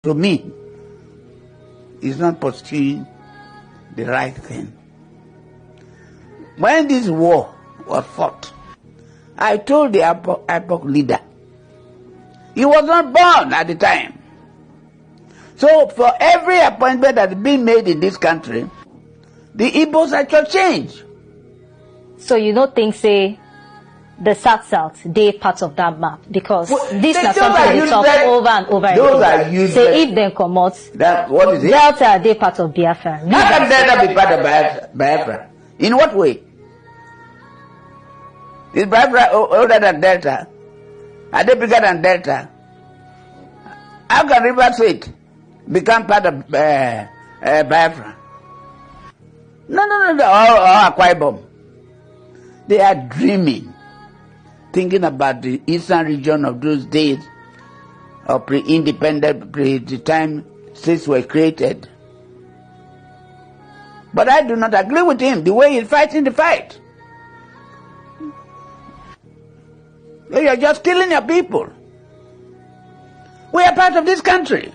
To me, is not pursuing the right thing. When this war was fought, I told the APOC leader, he was not born at the time. So for every appointment that is being made in this country, the Igbos are to change. So you don't think, say, the South, they part of that map? Because this is something they talk over and over again. Say if they come out, what is it? Delta, they part of Biafra. How can Delta be part of Biafra? In what way? Is Biafra older than Delta? Are they bigger than Delta? How can River State become part of Biafra? No, or Akwa Ibom. They are dreaming, thinking about the eastern region of those days, of pre-independent, the time states were created. But I do not agree with him, the way he's fighting the fight. You are just killing your people. We are part of this country.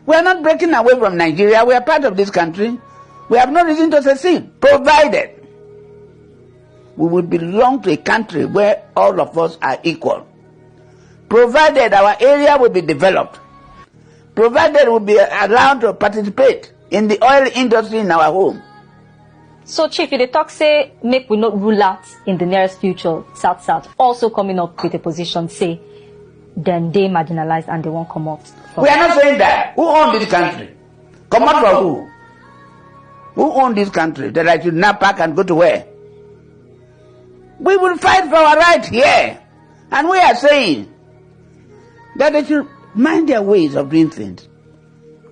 We are not breaking away from Nigeria. We are part of this country. We have no reason to secede, provided we will belong to a country where all of us are equal. Provided our area will be developed. Provided we will be allowed to participate in the oil industry in our home. So, Chief, if the talk say, make we not rule out in the nearest future, South, also coming up with a position, say, then they marginalized and they won't come out. We are not saying that. Who owns this country? Come out for who? Who owns this country? That I should now pack and go to where? We will fight for our right here. And we are saying that they should mind their ways of doing things.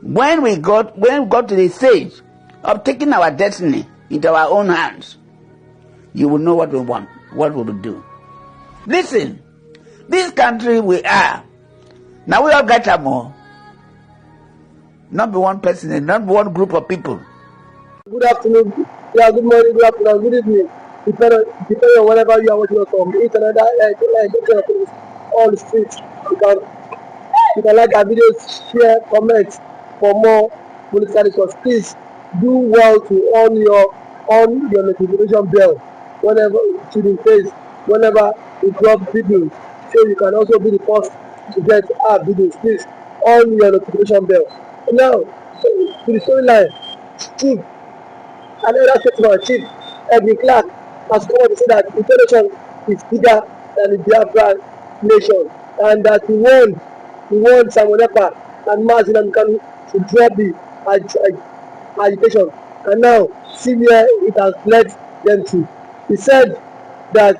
When we got to the stage of taking our destiny into our own hands, you will know what we want, what we will do. Listen, this country we are, now we all get a more. Not be one person, not be one group of people. Good afternoon, yeah, good morning, good afternoon, good evening. Depending on wherever you are watching us from, it's another all the streets. You can like our videos, share, comment for more political discourse. Please do well to on your notification bell whenever to the face, whenever we drop videos, so you can also be the first to get our videos. Please on your notification bell. Now to the storyline, Chief, another statement, Chief Edwin Clark has come out to say that integration is bigger than the Biafra nation, and that he won SIEMON EKPA and nnamdikanu to drop the agitation, and now see where it has led them to. He said that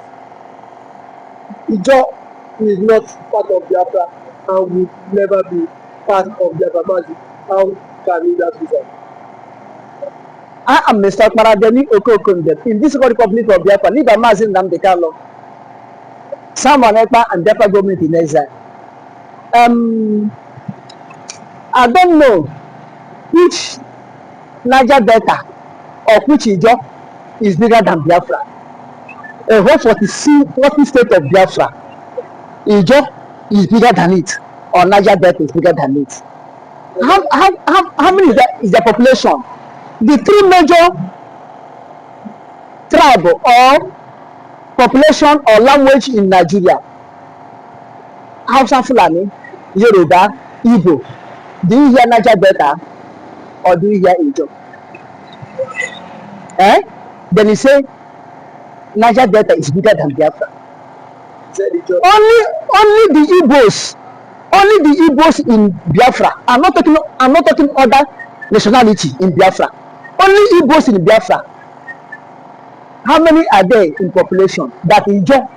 Ijo is not part of Biafra and will never be part of Biafra. How can he that reason? I am Mr. Parademi Okokonde in this Republic of Biafra, lead by nnamdikanu, SIEMON EKPA and Biafra government in exile. I don't know which Niger Delta or which Ijo is bigger than Biafra. A whole 40 state of Biafra, Ijo is bigger than it, or Niger Delta is bigger than it. How many is the population? The three major tribe or population or language in Nigeria: Hausa, Fulani, Yoruba, Igbo. Do you hear Niger Delta or do you hear Ijo? Then you say Niger Delta is bigger than Biafra. Only the Igbos in Biafra. I'm not talking other nationality in Biafra. Only Igbos in Biafra. How many are there in population that Ijo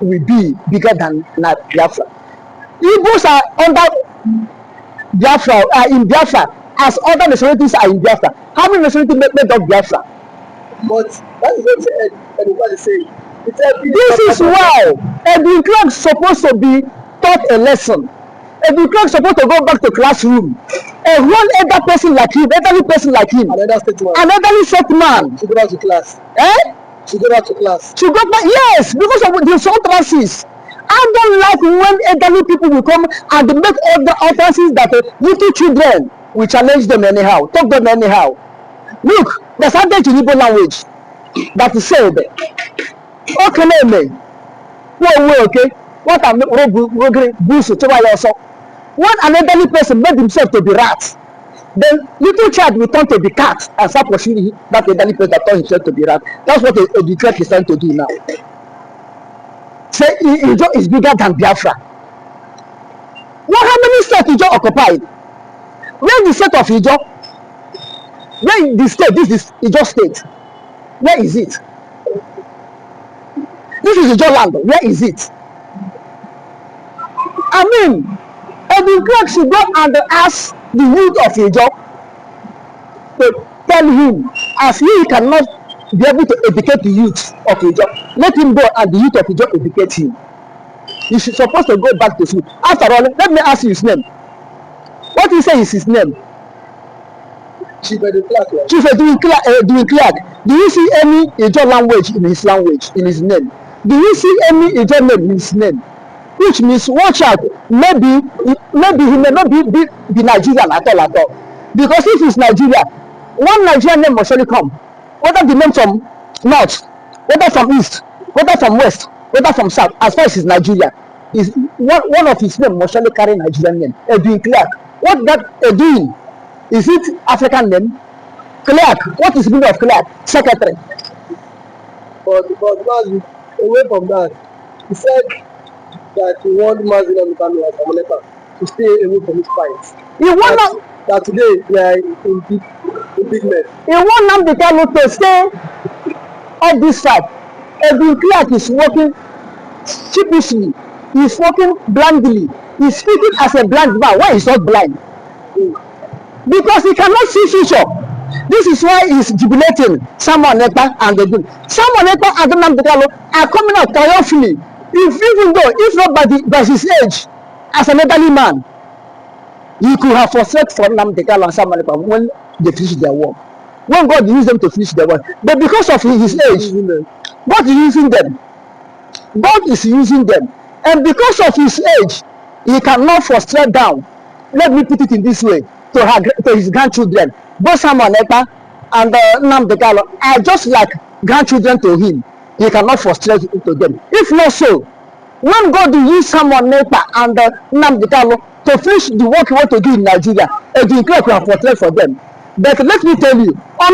will be bigger than Biafra? Igbos are under Biafra, in Biafra, as other nationalities are in Biafra. How many nationalities made up Biafra? But that is what everybody saying. This is why Edwin Clark is supposed to be taught a lesson. Edwin Clark is supposed to go back to classroom. A whole elderly person like him, another set man. To go back to class. To go back to class. To go back, yes, because of the utterances I don't like when elderly people will come and make all the utterances that little children will challenge them anyhow, talk them anyhow. Look, there's something in Igbo language that is said, okay, me. Whoa, okay. What I'm when an elderly person made himself to be rat, the little child will turn to be cat and start pursuing that elderly person that turned himself to be rat. That's what the Clark is trying to do now. Say Ijo is bigger than Biafra. Well, how many states Ijo occupied? Where is the state of Ijo? Where is the state? This is Ijo state. Where is it? This is Ijo land. Where is it? I mean, Edwin Clark should go and ask the youth of Ijo to tell him, as he cannot be able to educate the youth of Ijo, let him go and the youth of Ijo educate him. He should supposed to go back to school. After all, let me ask you his name. What you say is his name? Chief Edwin Clark. Chief Edwin Clark. Do you see any Ijo language in his name? Do you see any Ijo name in his name? Which means, watch out, maybe he may not be Nigerian at all. Because if it's Nigeria, one Nigerian name must surely come. Whether the name from north, whether from east, whether from west, whether from south, as far as it's Nigeria, is one of his name must surely carry Nigerian name. Edwin Clark. What that Edwin? Is it African name? Clark. What is the meaning of Clark? Secretary. But away from that, he said that he want nnamdikanu and SIEMON EKPA to stay away from his fights. He want that today we are in big mess. He want nnamdikanu to stay on this fight. Edwin Clark is working sheepishly. He's working blindly. He's speaking as a blind man. Why he's not blind? Because he cannot see future. This is why he's jubilating SIEMON EKPA and the good. SIEMON EKPA and nnamdikanu are coming out triumphantly. If not by his age, as an elderly man, he could have frustrated for nnamdikanu and SIEMON EKPA when they finish their work. When God used them to finish their work. But because of his age, God is using them. God is using them. And because of his age, he cannot frustrate down. Let me put it in this way, to his grandchildren. Both SIEMON EKPA and nnamdikanu are just like grandchildren to him. He cannot frustrate it to them. If not so, when God will use SIEMON EKPA and nnamdikanu to finish the work he want to do in Nigeria, Edwin Clark will have frustrated for them. But let me tell you, at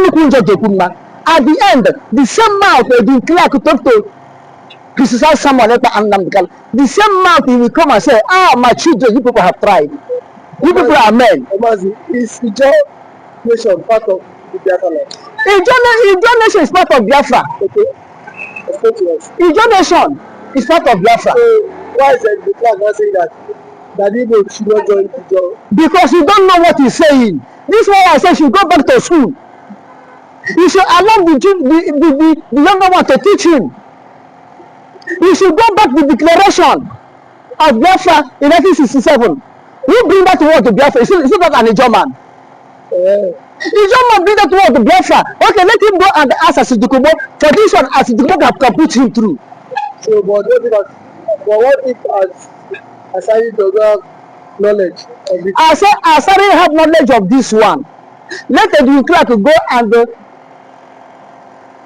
the end, the same mouth Edwin Clark talk to criticize SIEMON EKPA and nnamdikanu, the same mouth he will come and say, my children, you people have tried. You people are men. Is Ijo nation part of the Biafra land? Ijo nation is part of Biafra. Okay. Explain to us. Ijo nation is part of Biafra. So why is Edwin Clark not saying that Igbo should not join Ijo? Because you don't know what he's saying. This is why I say you should go back to school. You should allow the younger one to teach him. You should go back to the declaration of Biafra in 1967. Who bring that word to Biafra? Is it not an Ijo man? Ijo man bring that word to Biafra. Okay, let him go and ask Asidukubo for this one. Asidukubo can put him through. So, but what if Asari does not have knowledge of this? Asari have knowledge of this one. Let Edwin Clark go and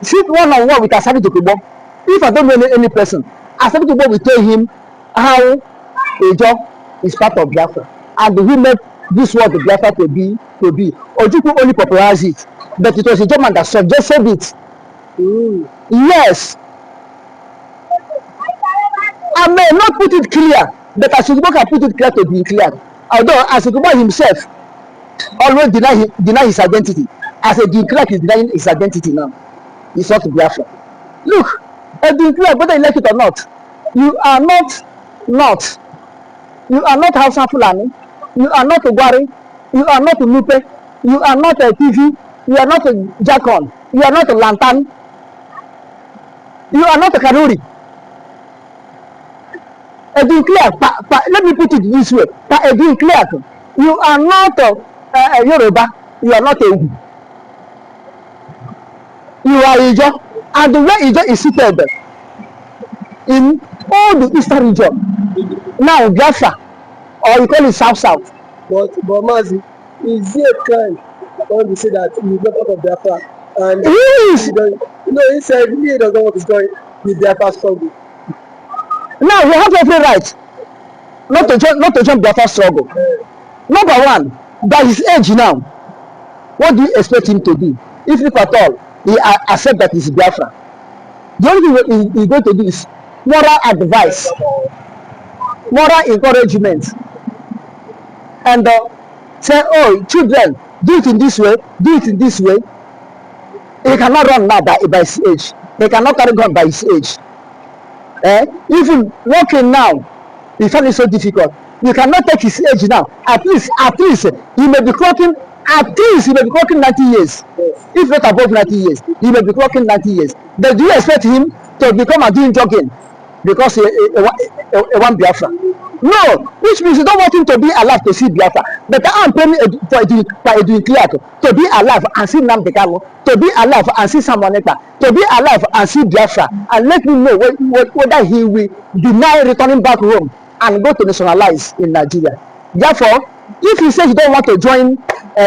sit one-on-one with Asari Dokubo. If I don't know any person, Asari Dokubo will tell him how Ijo is part of Biafra, and he made this word of Biafra to be. Ojukwu only popularized it, but it was a German that suggested it. Yes. I may not put it clear, but Asikubo can put it clear to be clear. Although Asikubo himself always deny his identity. As Edwin Clark is denying his identity now. He's not Biafra. Look, Edwin Clark, whether you like it or not, you are not. You are not Hausa Fulani. You are not a Gwari. You are not a Nupe. You are not a TV. You are not a Jakon. You are not a Lantan. You are not a Kanuri. Edwin Clark, let me put it this way. Edwin Clark, you are not a Yoruba. You are not a Ugu. You are Ijo. And the way Ijo is seated in all the eastern region. Now Biafra, or you call it South. But Mazi, is it a crime when we say that he's not part of Biafra? And he is. He said he doesn't want to join the Biafra struggle. Now we have every right not to join Biafra struggle. Number one, by his age now, what do you expect him to do? If at all he accept that he's Biafra, the only thing he's going to do is moral advice, moral encouragement, and say, oh, children, do it in this way, do it in this way. He cannot run now by his age. He cannot carry gun by his age. Even walking now, he find it so difficult. You cannot take his age now. At least he may be clocking. At least he may be clocking 90 years. Yes. If not above 90 years, he may be clocking 90 years. But do you expect him to become a doing jogging because he want Biafra? No, which means you don't want him to be alive to see Biafra. But I'm praying for Edwin Clark to be alive and see nnamdikanu, to be alive and see SIEMON EKPA, to be alive and see Biafra, and let me know whether he will deny returning back home and go to nationalize in Nigeria. Therefore, if he says he don't want to join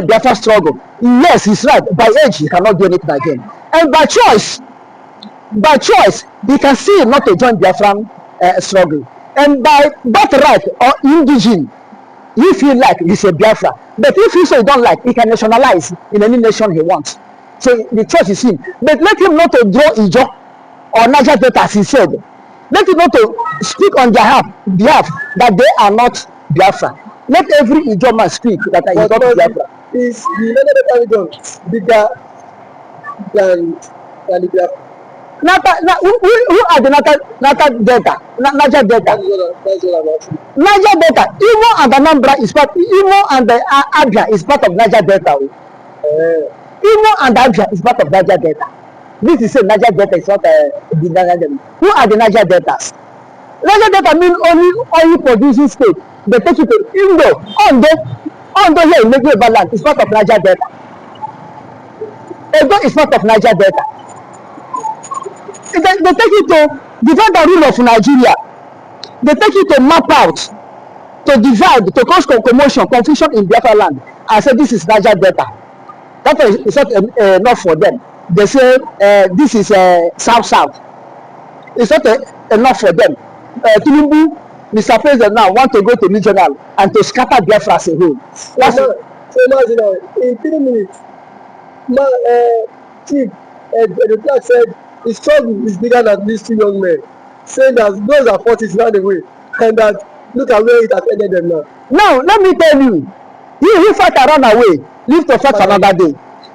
Biafra struggle, yes, he's right. By age, he cannot do anything again. And by choice, he can see not to join Biafran struggle. And by birthright or indigene, if he like, he's a Biafra. But if he say he don't like, he can nationalize in any nation he wants. So the choice is him. But let him not to draw Ijo or Niger Delta, as he said. Let him not to speak on their behalf that they are not Biafra. Let every Ijo man speak that he is not Biafra. Is the Niger Delta region bigger than the Biafra? Who are the Niger Delta? Niger Delta. That's what I'm asking. Niger Delta. Imo and Anambra is part. Imo and Abia is part of Niger Delta. Imo and Abia is part of Niger Delta. This is a Niger Delta. It's not the Niger Delta. Who are the Niger Deltas? Niger Delta means only producing state. They take it to Indo. On the here in Lagos land is part of Niger Delta. Edo is part of Niger Delta. They take it to divide the rule of Nigeria. They take it to map out, to divide, to cause commotion, confusion in Biafra land. I said this is Niger Delta. That is not enough for them. They say this is South. It's not enough for them. Tinubu, Mr. President now want to go to regional and to scatter Biafra as a whole. So in 3 minutes, Chief Edwin Clark said the struggle is bigger than these two young men, saying that those are 40s ran away, and that look at where it has ended them now. Now, let me tell you, he fight and run away, live to fight for another day.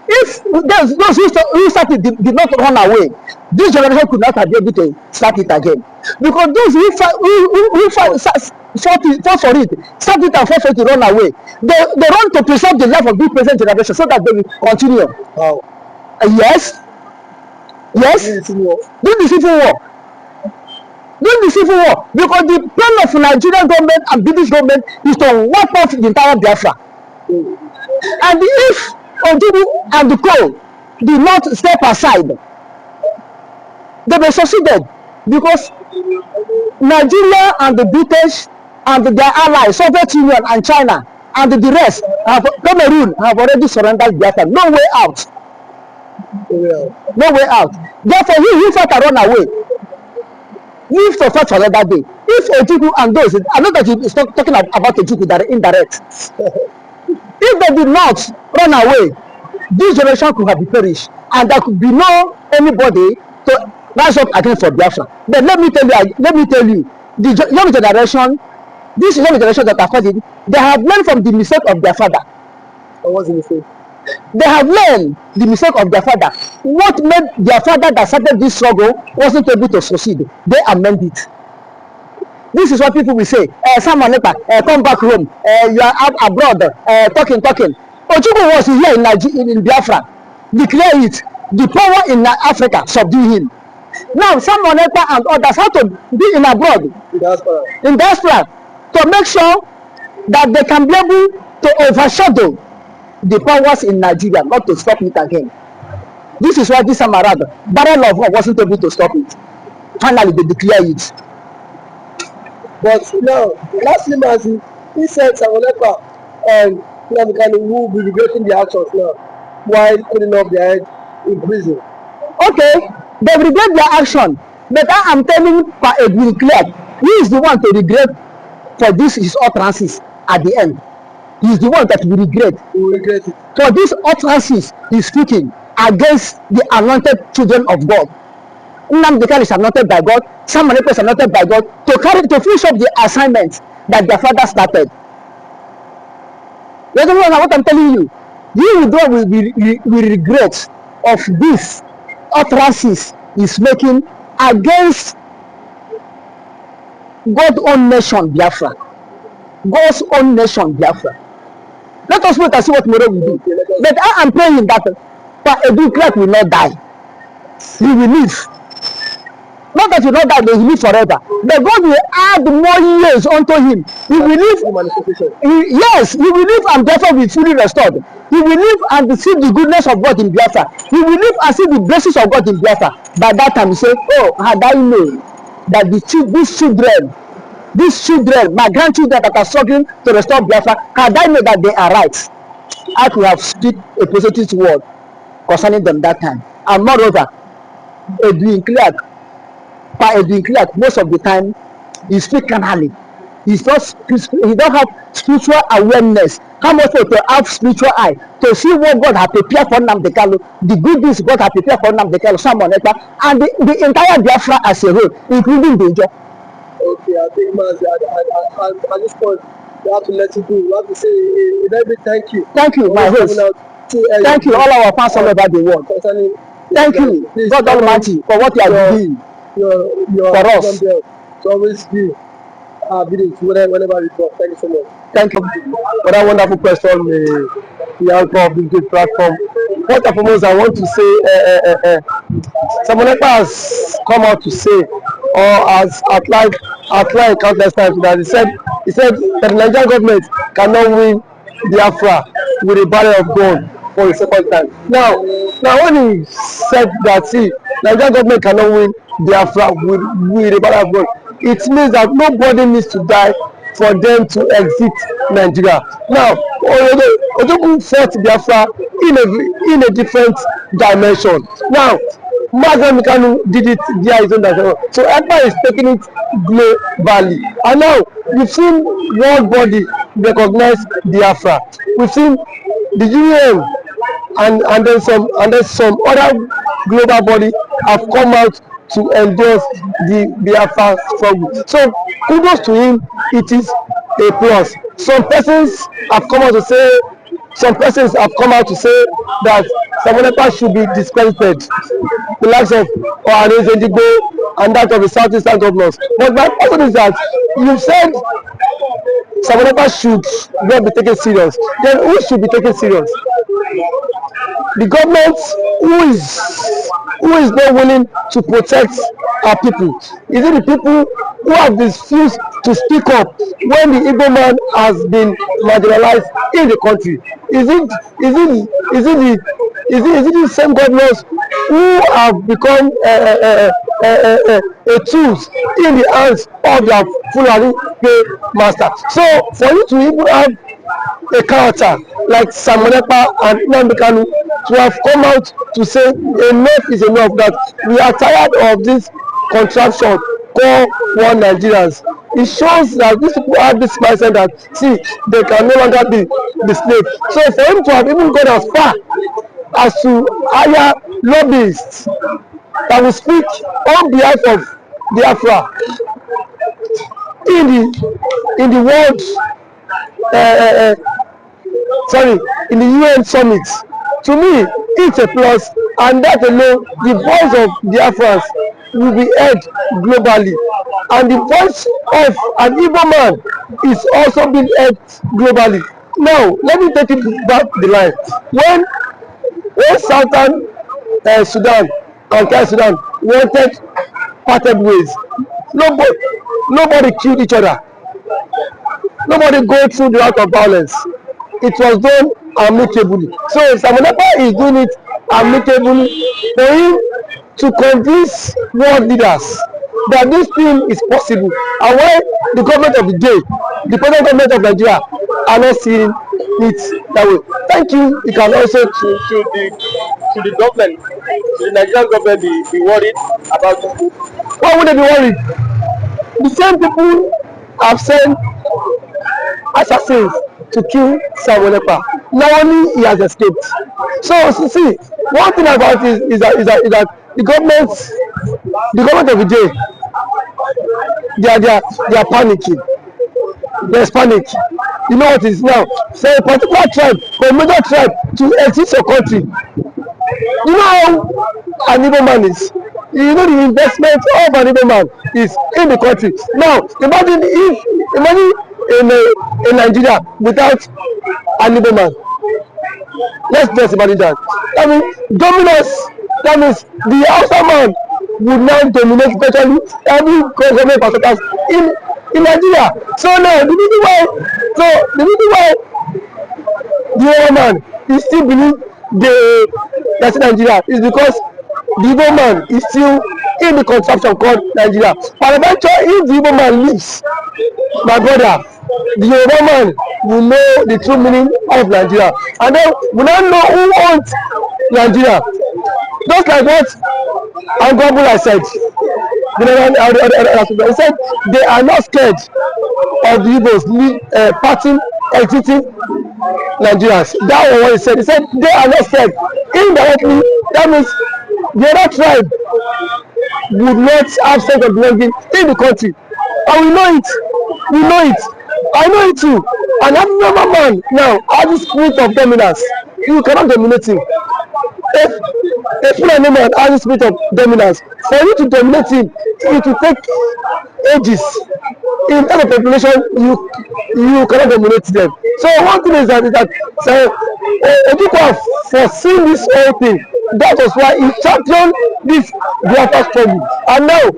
If those who started did not run away, this generation could not have been able to start it again. Because those who fought for it, start it and fought for it to run away, they run to preserve the life of this present generation so that they will continue. Wow. Yes. During the civil war. Because the plan of Nigerian government and British government is to wipe off the entire Biafra. And if Ojubu and the co did not step aside, they were succeeded, because Nigeria and the British and their allies, Soviet Union and China and the rest, Cameroon have already surrendered Biafra. No way out. No way out. Therefore, he fought and run away. He used to fight for another day. If Ojubu and those, I know that he is not talking about Ojubu that are indirect. If they did not run away, this generation could have been perished, and there could be no anybody to rise up again for Biafra. But let me tell you, the young generation, this young generation that are fighting, they have learned from the mistake of their father. What's the mistake? They have learned the mistake of their father. What made their father that started this struggle wasn't able to succeed. They amend it. This is what people will say. SIEMON EKPA, come back home. You are out abroad, talking. Ojubu was here in Biafra. Declare it. The power in Africa subdue him. Now SIEMON EKPA and others have to be in abroad, in diaspora, to make sure that they can be able to overshadow the powers in Nigeria, not to stop it again. This is why this time around, Barrel of War wasn't able to stop it. Finally, they declare it. But now, last Mazi, he said SIEMON EKPA and nnamdikanu will be regretting their actions now while putting up their head in prison. Okay, they regret their action, but I am telling Pa Edwin Clark, he is the one to regret for this his utterances at the end. He is the one that will regret. He will regret it. For these utterances he is speaking against the anointed children of God. Nnamdi is anointed by God, SIEMON EKPA is anointed by God to finish up the assignment that their father started. You understand what I'm telling you? You will regret of this utterances is making against God's own nation Biafra. God's own nation Biafra. Let us wait and see what tomorrow will do. But I am praying that Edwin Clark will not die. He will live. Not that he will not die, but he will live forever. But God will add more years unto him. He will live. Yes, he will live and therefore be fully restored. He will live and see the goodness of God in Biafra. He will live and see the blessings of God in Biafra. By that time, he say, "Oh, had I known that these children, my grandchildren that are struggling to restore Biafra, had I known that they are right, I could have speak a positive word concerning them that time." And moreover, Edwin Clark, most of the time, he speak carnally. He don't have spiritual awareness. How much more to have spiritual eye to see what God has prepared for nnamdikanu, the good things God has prepared for nnamdikanu, SIEMON EKPA, and the entire Biafra as a whole, including the job. Okay, I think Mazi, at this point, we have to let you go. We have to say a very big thank you. Thank you, my host. Thank you, all our fans all over the world. Thank you, God Almighty, for what you are doing for us. To always give videos whenever we go. Thank you so much. Thank you for that wonderful question, the anchor of this great platform. First and foremost, I want to say, SIEMON EKPA has come out to say, or has outlined countless times, that he said that the Nigerian government cannot win Biafra with a barrel of gun for the second time. Now when he said that, see, Nigerian government cannot win Biafra with a barrel of gun, it means that nobody needs to die for them to exit Nigeria. Now, Ojukwu fought Biafra in a different dimension. Now, nnamdikanu did it via his own dimension. So EKPA is taking it globally. And now, we've seen world body recognize Biafra. We've seen the UN and then some other global body have come out to endorse the Biafra struggle. So kudos to him, it is a plus. Some persons have come out to say that SIEMON EKPA should be discredited, the likes of Ohanes and that of the southeastern governors. But my question is that you said SIEMON EKPA should not be taken serious. Then who should be taken serious? The government who is not willing to protect our people? Is it the people who have refused to speak up when the Igbo man has been marginalized in the country? Is it the same governors who have become a tools in the hands of their Fulani master? So for you to even have a character like SIEMON EKPA and nnamdikanu to have come out to say enough is enough, that we are tired of this contraption called one Nigerians. It shows that these people have this mindset that, see, they can no longer be the slave. So for him to have even gone as far as to hire lobbyists that will speak on behalf of Biafra in the world, in the UN summit, to me it's a plus, and that alone, the voice of Biafrans will be heard globally, and the voice of an Igbo man is also being heard globally. Now let me take it back the line. When Southern Sudan and South Sudan wanted parted ways, nobody killed each other. Nobody go through the route of violence. It was done amicably. So SIEMON EKPA is doing it amicably for him to convince world leaders that this thing is possible, and why the government of the day, the present government of Nigeria, are not seeing it that way. Thank you. You can also Should the government, the Nigerian government be worried about this? why would they be worried? The same people have sent assassins to kill SIEMON EKPA. Now only he has escaped. So see, one thing about it is that the government of the day, they are panicking. There's panic. You know what it is now? So a particular tribe, or a major tribe, to exit your country. You know how an Igbo man is. You know the investment of an Igbo man is in the country. Now imagine in Nigeria without an Igbo man. Let's just imagine that. That means dominance. That means the Hausa man would now dominate virtually every government parastatals in Nigeria. So now the reason why the Igbo man is still believe that's in Nigeria is because the Igbo man is still in the contraption called Nigeria. And eventually, if the Igbo man leaves, my brother, the Yoruba man will know the true meaning of Nigeria, and then we now know who owns Nigeria. Just like what Angwabula said, he said they are not scared of the Igbos parting, exiting Nigerians. That was what he said. He said they are not scared. Indirectly, that means the other tribe would not have sense of belonging in the country. And we know it. We know it. I know it too. And every normal man now has the spirit of dominance. You cannot dominate him. If a Fulani man has the spirit of dominance, for you to dominate him, it will take ages. In terms of population, you cannot dominate them. So one thing is that people have foreseen this whole thing. That was why he championed this Biafra struggle. And now,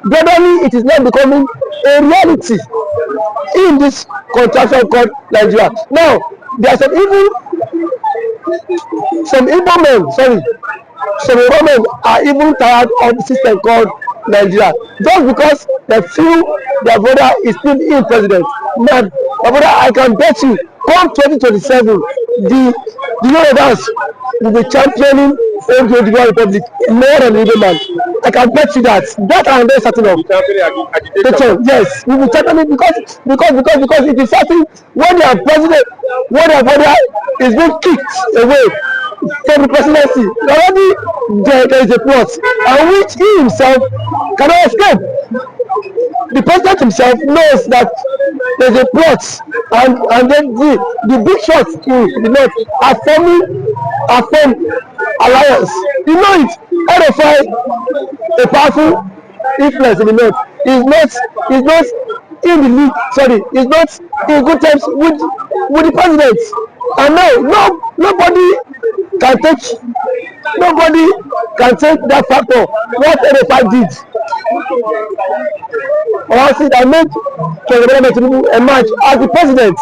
gradually, it is now becoming a reality in this contraction called Nigeria. Now, there are some Igbo men are even tired of the system called Nigeria. Just because they feel their brother is still in president. My brother, I can bet you, come 2027, the Yorubas will be championing the Republic more than the Igbo man. I can bet you that. That I am very certain of. Yes, we will championing because it is certain when their president, when their brother is being kicked away from the presidency, already there is a plot, and which he himself cannot escape. The president himself knows that there is a plot, and then the big shots in the north are forming alliance. You know it. RFI, a powerful influence in the north, is not in the league. Sorry, is not in good terms with the president. And now nobody can take that factor. What RFI did, or see that made President Tinubu emerge as the president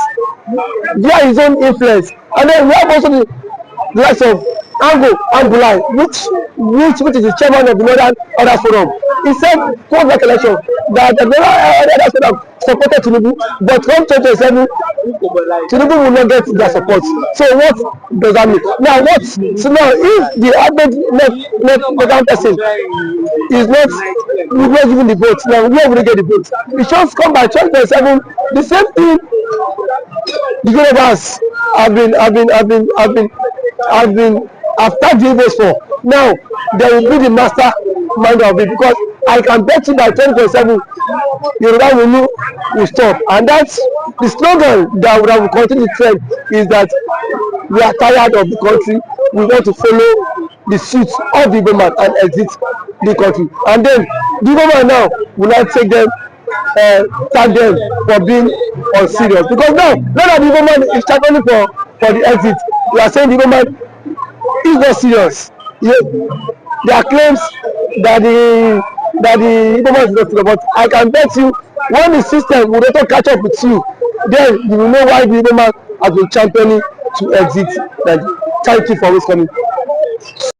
via his own influence. And then we have also the likes of Ango Ambulai, which is the chairman of the Northern Order Forum. He said, post that election, that the Northern Order supported Tinubu, but from 2027, Tinubu will not get their support. So what does that mean? Now so now if the average left person is not giving the vote, now where will they get the vote? It just come by 2027. The same thing the Yorubas have been after the Igbos for. Now they will be the master mind of it, because I can bet you that 2027 Yoruba will stop. And that's the slogan that will continue the trend, is that we are tired of the country, we want to follow the suit of the Igbo man and exit the country. And then the Igbo man now will not take them, tag them for being unserious, because now that the Igbo man is championing for the exit, we are saying the Igbo man is not serious. Yeah. There are claims that the Igbo man is not serious, but I can bet you when the system will not catch up with you, then you will know why the Igbo man has been championing to exit. Thank you for always coming.